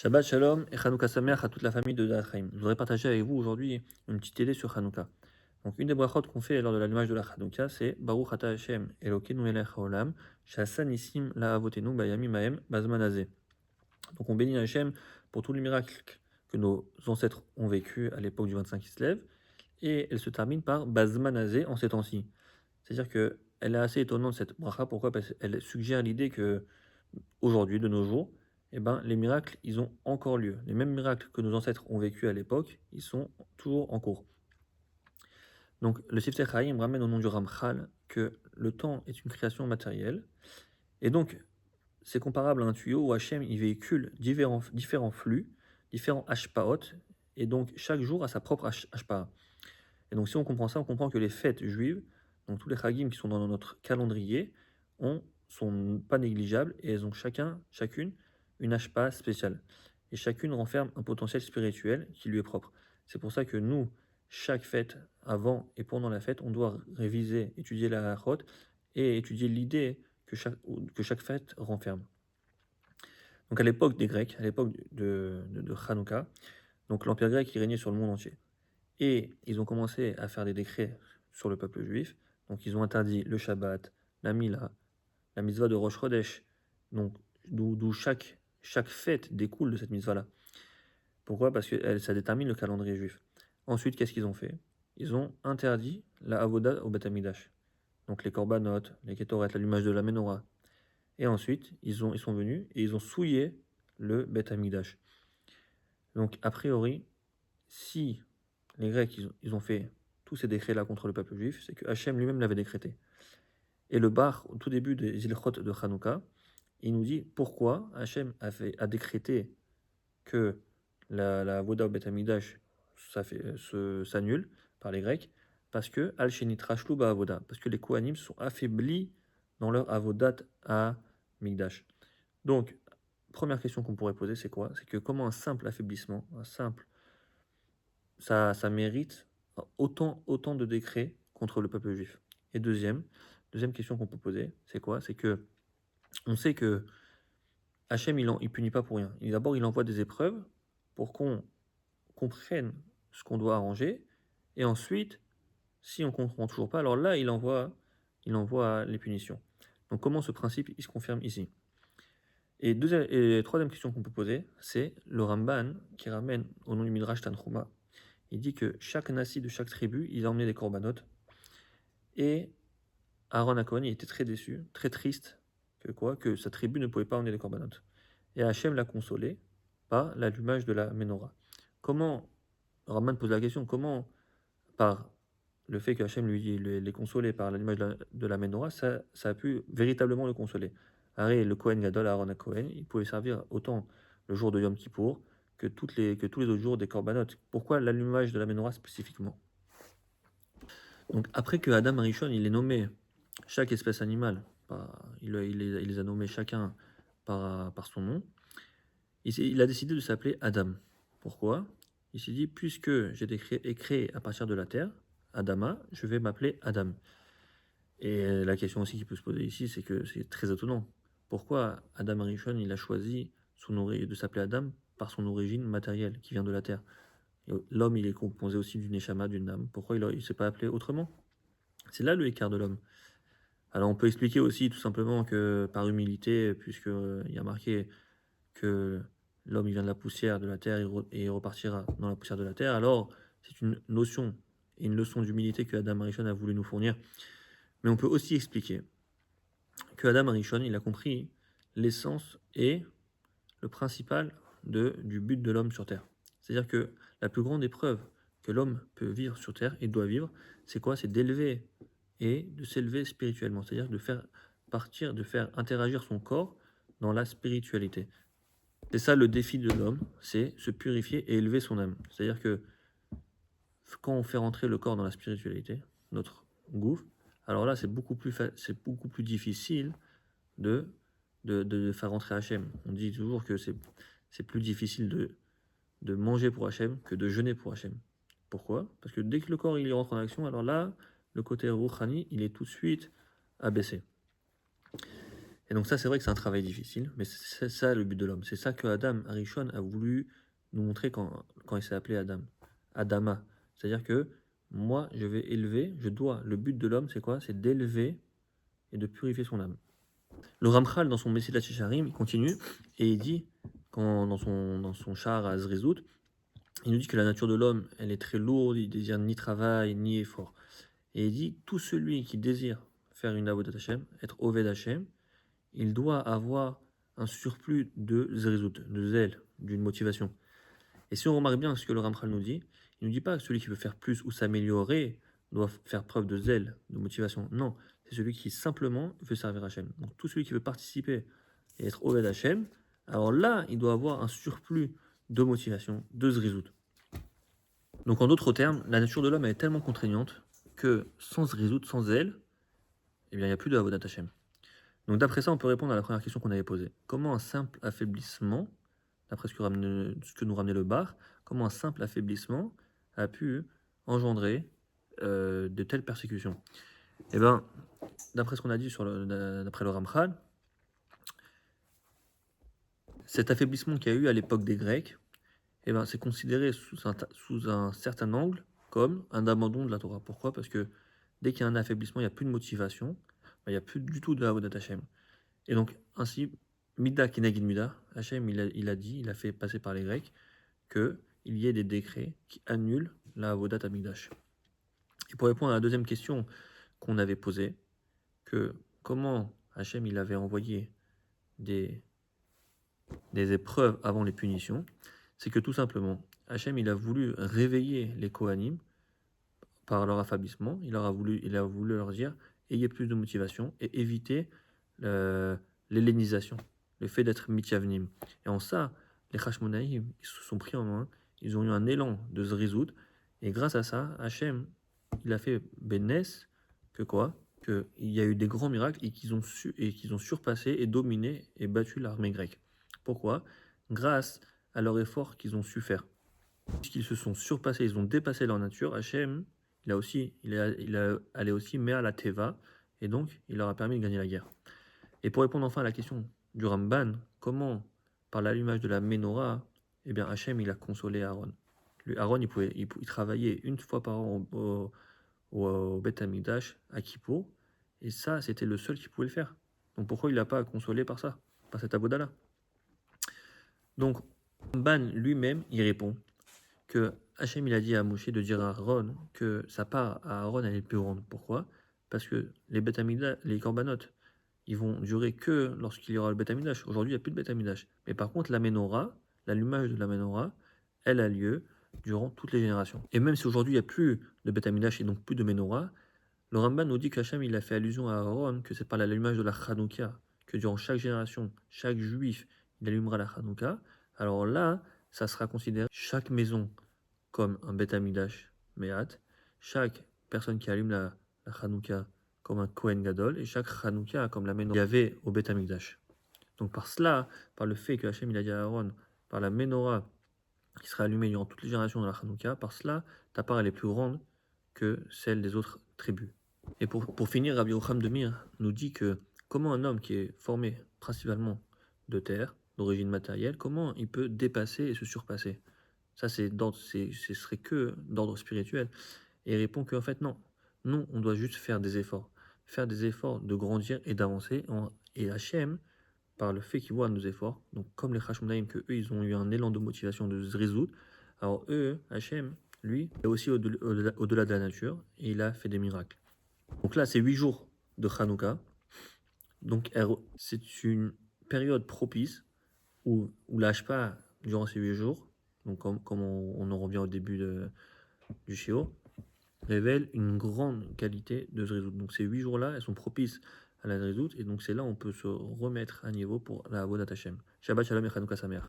Shabbat Shalom et Chanukah Sameach à toute la famille de Da'at Chaim. Je voudrais partager avec vous aujourd'hui une petite idée sur Chanukah. Donc, une des brachot qu'on fait lors de l'allumage de la Chanukah, c'est Baruch Ata Hashem Elokeinu melech haolam, she'asa nissim la'avotenu bayamim hahem bazman hazeh. Donc, on bénit Hashem pour tous les miracles que nos ancêtres ont vécu à l'époque du 25 Kislev, et elle se termine par bazman hazeh en ces temps-ci. C'est-à-dire que elle est assez étonnante cette bracha. Pourquoi? Parce qu'elle suggère l'idée que aujourd'hui, de nos jours, eh ben, les miracles, ils ont encore lieu. Les mêmes miracles que nos ancêtres ont vécu à l'époque, ils sont toujours en cours. Donc, le Siftei Chaim ramène au nom du Ramchal que le temps est une création matérielle, et donc c'est comparable à un tuyau où Hachem il véhicule différents flux, différents hashpaot, et donc chaque jour a sa propre hashpa. Et donc si on comprend ça, on comprend que les fêtes juives, donc tous les chagim qui sont dans notre calendrier, sont pas négligeables et elles ont chacune une hashpa spéciale. Et chacune renferme un potentiel spirituel qui lui est propre. C'est pour ça que nous, chaque fête, avant et pendant la fête, on doit réviser, étudier la halachot et étudier l'idée que chaque fête renferme. Donc à l'époque des Grecs, à l'époque de Hanouka, donc l'Empire grec il régnait sur le monde entier. Et ils ont commencé à faire des décrets sur le peuple juif. Donc ils ont interdit le Shabbat, la Mila, la mitzvah de Rosh Chodesh, donc d'où chaque fête découle de cette mitzvah-là. Pourquoi? Parce que ça détermine le calendrier juif. Ensuite, qu'est-ce qu'ils ont fait? Ils ont interdit la avoda au Beth Amikdash. Donc les korbanot, les ketoret, l'allumage de la menorah. Et ensuite, ils sont venus et ils ont souillé le Beth Amikdash. Donc a priori, si les Grecs ils ont fait tous ces décrets-là contre le peuple juif, c'est que Hachem lui-même l'avait décrété. Et le Bar, au tout début des Ilchot de Hanouka, il nous dit pourquoi Hachem a décrété que la Voda au Beth Amikdash s'annule par les Grecs, parce que Al-Shenit Rashlu Avoda, parce que les Kohanim sont affaiblis dans leur Avodat à Mikdash. Donc, première question qu'on pourrait poser, c'est quoi? C'est que comment un simple affaiblissement, ça mérite autant de décrets contre le peuple juif. Et deuxième question qu'on peut poser, c'est quoi? C'est que on sait que Hachem, il punit pas pour rien. D'abord, il envoie des épreuves pour qu'on comprenne ce qu'on doit arranger, et ensuite, si on ne comprend toujours pas, alors là, il envoie les punitions. Donc comment ce principe, il se confirme ici? Et troisième question qu'on peut poser, c'est le Ramban qui ramène au nom du Midrash Tanchuma. Il dit que chaque nasi de chaque tribu, ils emmenaient des corbanotes. Et Aaron Cohen, il était très déçu, très triste que sa tribu ne pouvait pas emmener des corbanotes. Et Hachem l'a consolé par l'allumage de la menorah. Comment, Ramban pose la question, comment, par le fait que Hachem les consolé par l'allumage de la menorah, ça a pu véritablement le consoler. Arrête, le Kohen Gadol, Aaron Cohen, il pouvait servir autant le jour de Yom Kippour que tous les autres jours des corbanotes. Pourquoi l'allumage de la menorah spécifiquement? Donc après que Adam Arishon, il ait nommé chaque espèce animale, il les a nommés chacun par son nom, il a décidé de s'appeler Adam. Pourquoi? Il s'est dit, puisque j'ai été créé à partir de la terre, Adama, je vais m'appeler Adam. Et la question aussi qui peut se poser ici, c'est que c'est très étonnant. Pourquoi Adam Arishon, il a choisi de s'appeler Adam par son origine matérielle, qui vient de la terre? L'homme, il est composé aussi d'une neshama, d'une âme. Pourquoi il ne s'est pas appelé autrement? C'est là le écart de l'homme. Alors on peut expliquer aussi tout simplement que par humilité, puisque il y a marqué que l'homme il vient de la poussière de la terre et il repartira dans la poussière de la terre, alors c'est une notion et une leçon d'humilité que Adam Arishon a voulu nous fournir. Mais on peut aussi expliquer que Adam Arishon, il a compris l'essence et le principal du but de l'homme sur terre. C'est-à-dire que la plus grande épreuve que l'homme peut vivre sur terre et doit vivre, c'est quoi? C'est d'élever et de s'élever spirituellement. C'est-à-dire de faire interagir son corps dans la spiritualité. C'est ça le défi de l'homme, c'est se purifier et élever son âme. C'est-à-dire que quand on fait rentrer le corps dans la spiritualité, notre gouffre, alors là c'est beaucoup plus difficile de faire rentrer Hachem. On dit toujours que c'est plus difficile de manger pour Hachem que de jeûner pour Hachem. Pourquoi? Parce que dès que le corps il rentre en action, alors là, le côté rouhani, il est tout de suite abaissé. Et donc ça, c'est vrai que c'est un travail difficile, mais c'est ça le but de l'homme. C'est ça que Adam Arishon a voulu nous montrer quand il s'est appelé Adam. Adama. C'est-à-dire que moi, je vais élever, je dois. Le but de l'homme, c'est quoi? C'est d'élever et de purifier son âme. Le Ramchal, dans son Messilat Yesharim, il continue et il dit, dans son char à Zrizout, il nous dit que la nature de l'homme, elle est très lourde, il désire ni travail, ni effort. Et il dit, tout celui qui désire faire une avodat Hashem, être Oved Hashem, il doit avoir un surplus de zrizout, de zèle, d'une motivation. Et si on remarque bien ce que le Ramchal nous dit, il ne nous dit pas que celui qui veut faire plus ou s'améliorer doit faire preuve de zèle, de motivation. Non, c'est celui qui simplement veut servir Hachem. Donc tout celui qui veut participer et être Oved Hachem, alors là, il doit avoir un surplus de motivation, de zrizout. Donc en d'autres termes, la nature de l'homme est tellement contraignante que sans zrizout, sans zèle, eh bien il n'y a plus de Avodat Hachem. Donc d'après ça, on peut répondre à la première question qu'on avait posée. Comment un simple affaiblissement, d'après ce que nous ramenait le bar, comment un simple affaiblissement a pu engendrer de telles persécutions? Eh bien, d'après ce qu'on a dit d'après le Ramchal, cet affaiblissement qu'il y a eu à l'époque des Grecs, eh ben, c'est considéré sous un certain angle comme un abandon de la Torah. Pourquoi? Parce que dès qu'il y a un affaiblissement, il n'y a plus de motivation, il n'y a plus du tout de Avodat Hashem. Et donc, ainsi, Mida Kenegid Mida, Hachem, il a fait passer par les Grecs qu'il y ait des décrets qui annulent la Avodat Amigdash. Et pour répondre à la deuxième question qu'on avait posée, que comment Hachem, il avait envoyé des épreuves avant les punitions, c'est que tout simplement, Hachem, il a voulu réveiller les Kohanim par leur affaiblissement, il a voulu leur dire, ayez plus de motivation et évitez l'hellénisation, le fait d'être mityavnim. Et en ça, les Hashmonaïm, ils se sont pris en main, ils ont eu un élan de zrizout, et grâce à ça, Hachem, il a fait Benes, que quoi? Qu'il y a eu des grands miracles et qu'ils ont surpassé et dominé et battu l'armée grecque. Pourquoi? Grâce à leur effort qu'ils ont su faire. Puisqu'ils se sont surpassés, ils ont dépassé leur nature, Hachem, il a allé aussi mais à la Teva, et donc il leur a permis de gagner la guerre. Et pour répondre enfin à la question du Ramban, comment, par l'allumage de la Ménorah, eh bien Hachem, il a consolé Aaron. Aaron, il travaillait une fois par an au Beth Amikdash, à Kippour, et ça, c'était le seul qui pouvait le faire. Donc pourquoi il n'a pas consolé par ça, par cette avoda-là? Donc, Ramban lui-même, il répond que Hachem, il a dit à Moshe de dire à Aaron que sa part à Aaron, elle est plus grande. Pourquoi? Parce que les Beth Amikdash, les Korbanot, ils vont durer que lorsqu'il y aura le Beth Amikdash. Aujourd'hui, il n'y a plus de Beth Amikdash. Mais par contre, la Ménorah, l'allumage de la Ménorah, elle a lieu durant toutes les générations. Et même si aujourd'hui, il n'y a plus de Beth Amikdash et donc plus de Ménorah, le Ramban nous dit qu'Hachem, il a fait allusion à Aaron, que c'est par l'allumage de la Chanouka, que durant chaque génération, chaque juif, il allumera la Chanouka. Alors là, ça sera considéré chaque maison comme un Beth Amikdash Me'at, chaque personne qui allume la Chanouka comme un Kohen Gadol, et chaque Chanouka comme la Ménorah qu'il y avait au Beth Amikdash. Donc par cela, par le fait que Hachem il a dit à Aaron, par la Ménorah qui sera allumée durant toutes les générations de la Chanouka, par cela, ta part elle est plus grande que celle des autres tribus. Et pour finir, Rabbi Yocham de Mir nous dit que comment un homme qui est formé principalement de terre, d'origine matérielle, comment il peut dépasser et se surpasser? Ça, ce serait que d'ordre spirituel. Et il répond qu'en fait, non. Non, on doit juste faire des efforts. Faire des efforts de grandir et d'avancer. Et Hachem, par le fait qu'ils voient nos efforts, donc comme les Hashmonaïm, que eux, ils ont eu un élan de motivation de Zrizout, alors eux, Hachem, lui, est aussi au-delà de la nature, et il a fait des miracles. Donc là, c'est 8 jours de Hanouka. Donc c'est une période propice où lâche pas durant ces 8 jours, donc comme on en revient au début du Shiur, révèle une grande qualité de Zrizout. Donc ces 8 jours-là, elles sont propices à la Zrizout, et donc c'est là où on peut se remettre à niveau pour la Avodat Hashem. Shabbat Shalom et Hanouka Sameach.